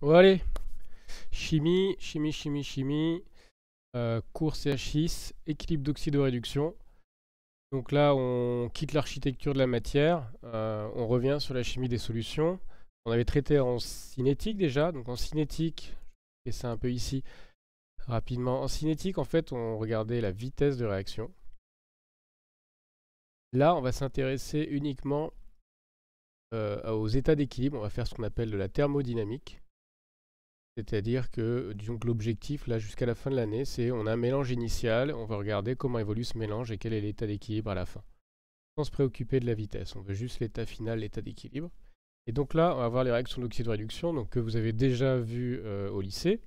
Bon, allez, chimie. Cours CH6, équilibre d'oxydoréduction. Donc là, on quitte l'architecture de la matière, on revient sur la chimie des solutions. On avait traité en cinétique déjà, donc en cinétique, et c'est un peu ici rapidement. En cinétique, en fait, on regardait la vitesse de réaction. Là, on va s'intéresser uniquement aux états d'équilibre. On va faire ce qu'on appelle de la thermodynamique. C'est-à-dire que disons que l'objectif, là, jusqu'à la fin de l'année, c'est on a un mélange initial, on va regarder comment évolue ce mélange et quel est l'état d'équilibre à la fin. Sans se préoccuper de la vitesse, on veut juste l'état final, l'état d'équilibre. Et donc là, on va voir les réactions d'oxydoréduction donc, que vous avez déjà vues au lycée.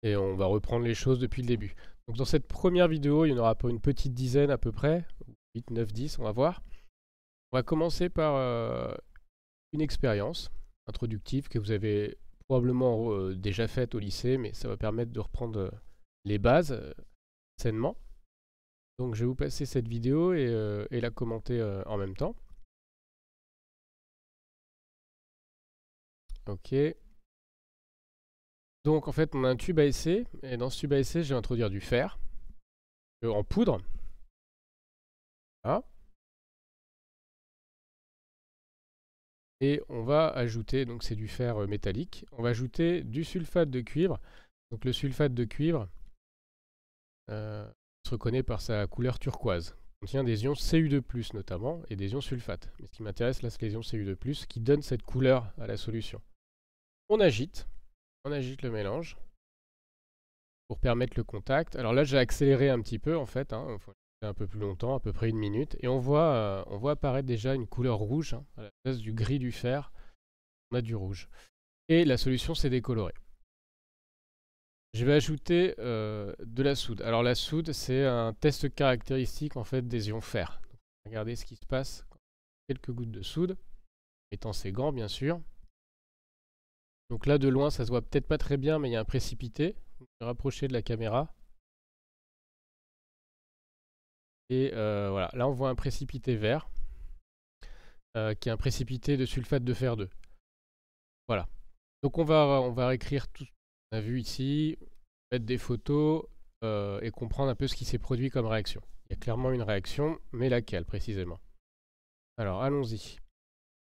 Et on va reprendre les choses depuis le début. Donc dans cette première vidéo, il y en aura pour une petite dizaine à peu près, 8, 9, 10, on va voir. On va commencer par une expérience introductive que vous avez probablement déjà faite au lycée, mais ça va permettre de reprendre les bases sainement. Donc je vais vous passer cette vidéo et la commenter en même temps. Ok. Donc en fait on a un tube à essai, et dans ce tube à essai je vais introduire du fer en poudre. Voilà. Et on va ajouter, donc c'est du fer métallique, on va ajouter du sulfate de cuivre. Donc le sulfate de cuivre se reconnaît par sa couleur turquoise. Il contient des ions Cu2+, notamment, et des ions sulfate. Mais ce qui m'intéresse là, c'est les ions Cu2+, qui donnent cette couleur à la solution. On agite le mélange pour permettre le contact. Alors là, j'ai accéléré un petit peu en fait, hein, un peu plus longtemps, à peu près 1 minute, et on voit apparaître déjà une couleur rouge, hein, à la place du gris du fer, on a du rouge. Et la solution s'est décolorée. Je vais ajouter de la soude. Alors la soude, c'est un test caractéristique en fait des ions fer. Donc, regardez ce qui se passe. Quelques gouttes de soude, étant ses gants bien sûr. Donc là de loin, ça se voit peut-être pas très bien, mais il y a un précipité. Je vais rapprocher de la caméra. Et voilà, là on voit un précipité vert, qui est un précipité de sulfate de fer 2. Voilà. Donc on va réécrire tout ce qu'on a vu ici, mettre des photos et comprendre un peu ce qui s'est produit comme réaction. Il y a clairement une réaction, mais laquelle précisément? Alors allons-y.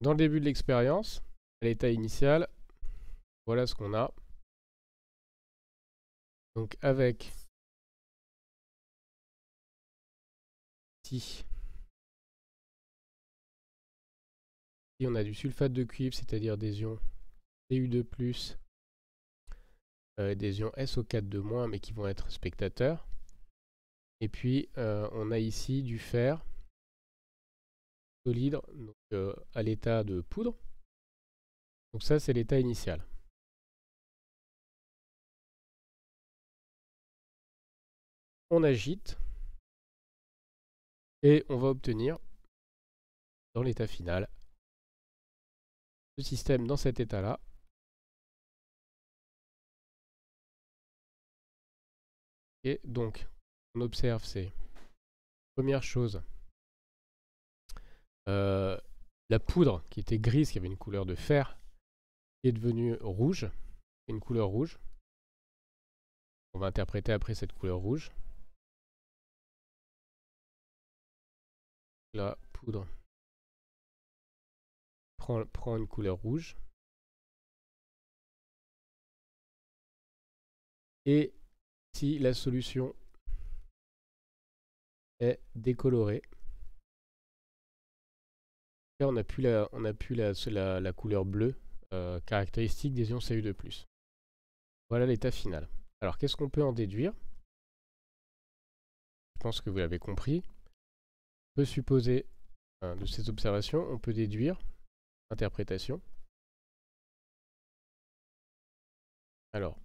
Dans le début de l'expérience, à l'état initial, voilà ce qu'on a. Donc avec ici on a du sulfate de cuivre, c'est-à-dire des ions Cu2+, des ions SO4 mais qui vont être spectateurs. Et puis on a ici du fer solide, donc, à l'état de poudre. Donc ça c'est l'état initial. On agite et on va obtenir dans l'état final le système dans cet état là. Et donc on observe c'est première chose, la poudre qui était grise, qui avait une couleur de fer, qui est devenue rouge, une couleur rouge. On va interpréter après cette couleur rouge. La poudre prend une couleur rouge. Et si la solution est décolorée, là on n'a plus la couleur bleue caractéristique des ions Cu2+. Voilà l'état final. Alors qu'est-ce qu'on peut en déduire? Je pense que vous l'avez compris. On peut supposer de ces observations, on peut déduire interprétation. Alors,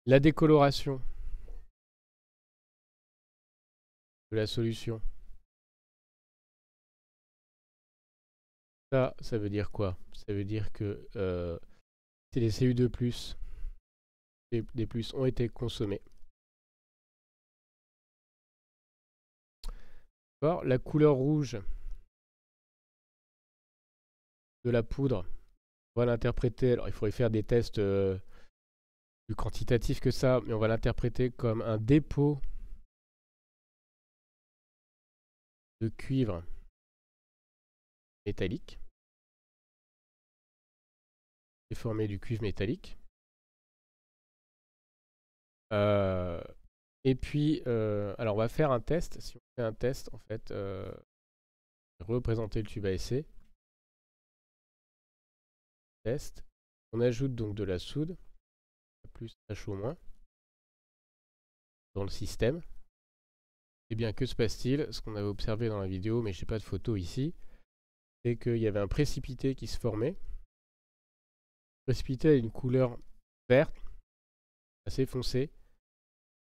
la décoloration de la solution, ça veut dire quoi? Ça veut dire que si les Cu2+, des plus ont été consommés. La couleur rouge de la poudre On va l'interpréter, alors il faudrait faire des tests plus quantitatifs que ça, mais on va l'interpréter comme un dépôt de cuivre métallique, déformé du cuivre métallique. Et puis, alors on va faire un test. Si on fait un test, en fait, représenter le tube à essai. Test. On ajoute donc de la soude, plus H au moins, dans le système. Et bien, que se passe-t-il? Ce qu'on avait observé dans la vidéo, mais je n'ai pas de photo ici, c'est qu'il y avait un précipité qui se formait. Le précipité a une couleur verte, assez foncée.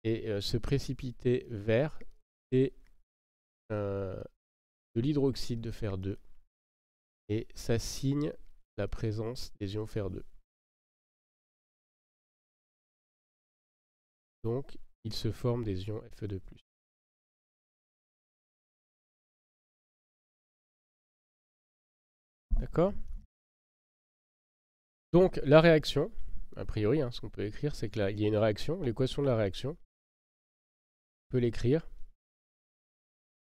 Et ce précipité vert, c'est de l'hydroxyde de fer 2. Et ça signe la présence des ions fer 2. Donc, il se forme des ions Fe2+. D'accord? Donc, la réaction, a priori, ce qu'on peut écrire, c'est qu'il y a une réaction, l'équation de la réaction. On peut l'écrire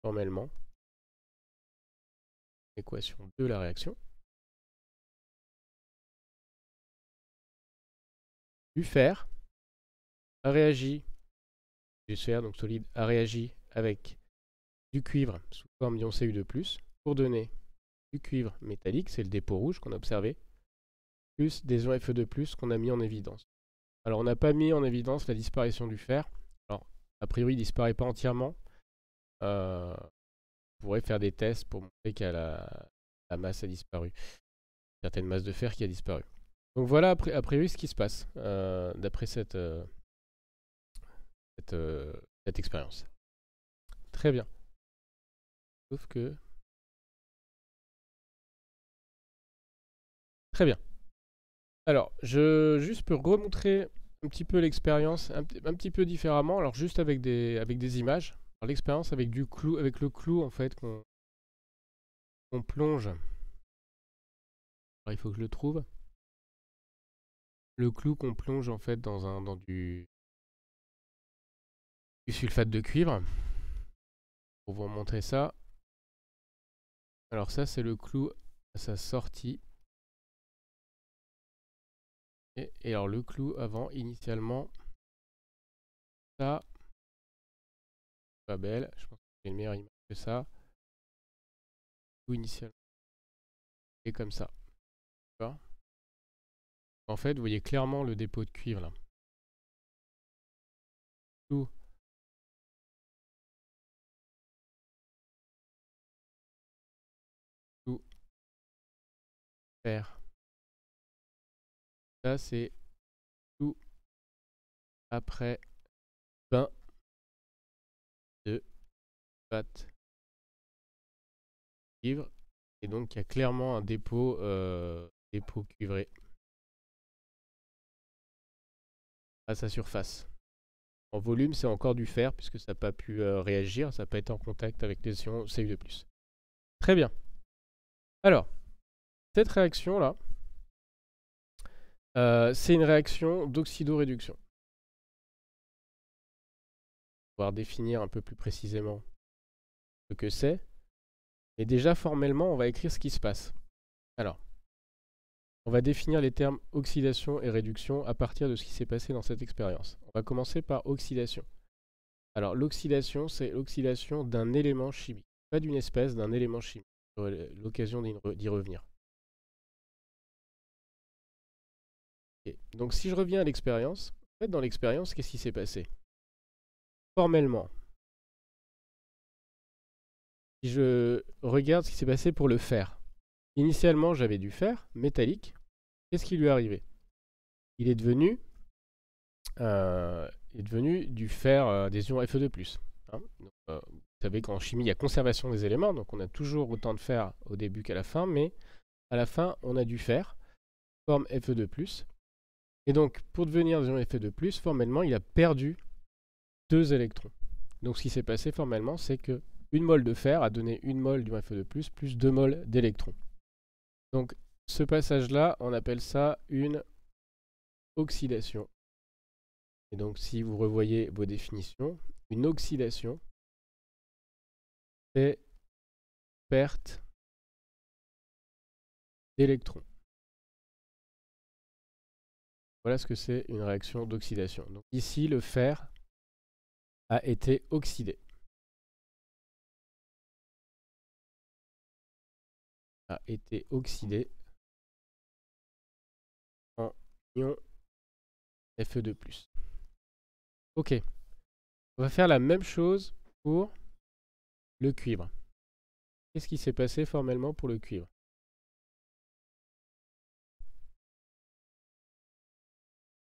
formellement. Équation de la réaction. Du fer a réagi, du fer, donc solide, a réagi avec du cuivre sous forme d'ion Cu2+, pour donner du cuivre métallique, c'est le dépôt rouge qu'on a observé, plus des ions Fe2+, qu'on a mis en évidence. Alors on n'a pas mis en évidence la disparition du fer. Alors, a priori, il ne disparaît pas entièrement. On pourrait faire des tests pour montrer que la masse a disparu. Certaines masses de fer qui a disparu. Donc voilà a priori ce qui se passe d'après cette expérience. Très bien. Sauf que... Très bien. Alors, juste pour remontrer un petit peu l'expérience, un petit peu différemment, alors juste avec des images. L'expérience avec le clou en fait qu'on plonge. Alors, il faut que je le trouve. Le clou qu'on plonge en fait dans du sulfate de cuivre. Pour vous montrer ça. Alors ça c'est le clou à sa sortie. Et alors le clou avant, initialement, ça, pas belle, je pense que j'ai une meilleure image que ça. Le clou initialement, et comme ça. D'accord ? En fait, vous voyez clairement le dépôt de cuivre là. Clou. Clou. Fer. Ça c'est clou après bain de pâte cuivre. Et donc il y a clairement un dépôt cuivré à sa surface. En volume, c'est encore du fer puisque ça n'a pas pu réagir, ça n'a pas été en contact avec les ions Cu2+. Très bien. Alors, cette réaction-là, c'est une réaction d'oxydoréduction. On va pouvoir définir un peu plus précisément ce que c'est. Et déjà, formellement, on va écrire ce qui se passe. Alors, on va définir les termes oxydation et réduction à partir de ce qui s'est passé dans cette expérience. On va commencer par oxydation. Alors, l'oxydation, c'est l'oxydation d'un élément chimique. Pas d'une espèce, d'un élément chimique. J'aurai l'occasion d'y revenir. Okay. Donc, si je reviens à l'expérience, en fait, dans l'expérience, qu'est-ce qui s'est passé? Formellement, si je regarde ce qui s'est passé pour le fer, initialement j'avais du fer métallique. Qu'est-ce qui lui est arrivé? Il est devenu du fer, des ions Fe2+. Donc, vous savez qu'en chimie il y a conservation des éléments, donc on a toujours autant de fer au début qu'à la fin, mais à la fin on a du fer, forme Fe2+. Et donc pour devenir des ions Fe2+, formellement il a perdu 2 électrons. Donc ce qui s'est passé formellement, c'est que 1 mol de fer a donné 1 mol d'ion Fe2+, plus 2 mols d'électrons. Donc Ce passage-là, on appelle ça une oxydation. Et donc, si vous revoyez vos définitions, une oxydation, c'est perte d'électrons. Voilà ce que c'est une réaction d'oxydation. Donc ici, le fer a été oxydé. A été oxydé en ion Fe2+. Ok. On va faire la même chose pour le cuivre. Qu'est-ce qui s'est passé formellement pour le cuivre?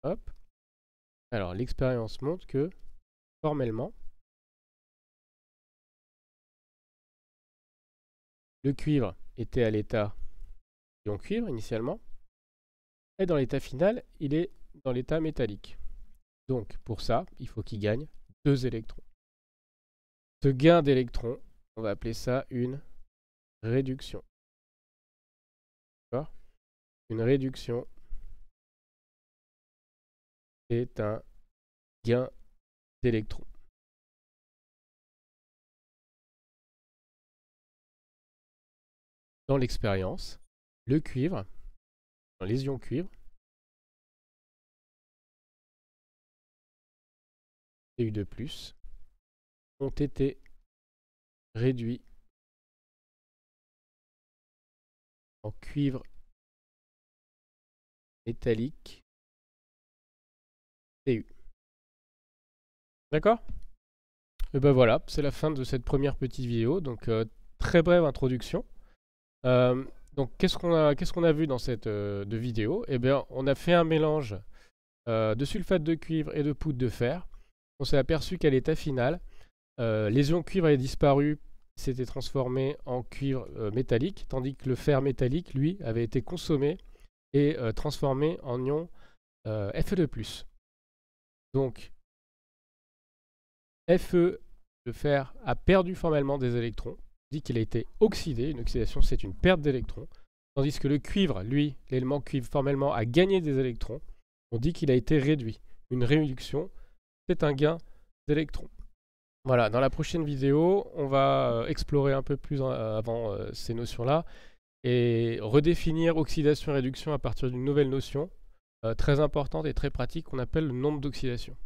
Hop. Alors, l'expérience montre que, formellement, le cuivre était à l'état ion cuivre initialement, et dans l'état final, il est dans l'état métallique. Donc, pour ça, il faut qu'il gagne 2 électrons. Ce gain d'électrons, on va appeler ça une réduction. D'accord? Une réduction, c'est un gain d'électrons. Dans l'expérience, le cuivre, dans les ions cuivre, Cu2+, ont été réduits en cuivre métallique Cu. D'accord? Et ben voilà, c'est la fin de cette première petite vidéo. Donc très brève introduction. Donc qu'est-ce qu'on a vu dans cette vidéo? Eh bien, on a fait un mélange de sulfate de cuivre et de poudre de fer. On s'est aperçu qu'à l'état final, les ions cuivre avaient disparu, s'étaient transformés en cuivre métallique, tandis que le fer métallique, lui, avait été consommé et transformé en ion Fe2+. Donc, Fe, le fer, a perdu formellement des électrons, dit qu'il a été oxydé. Une oxydation, c'est une perte d'électrons, tandis que le cuivre, lui, l'élément cuivre, formellement, a gagné des électrons. On dit qu'il a été réduit. Une réduction, c'est un gain d'électrons. Voilà, dans la prochaine vidéo, on va explorer un peu plus avant ces notions-là et redéfinir oxydation et réduction à partir d'une nouvelle notion très importante et très pratique qu'on appelle le nombre d'oxydation.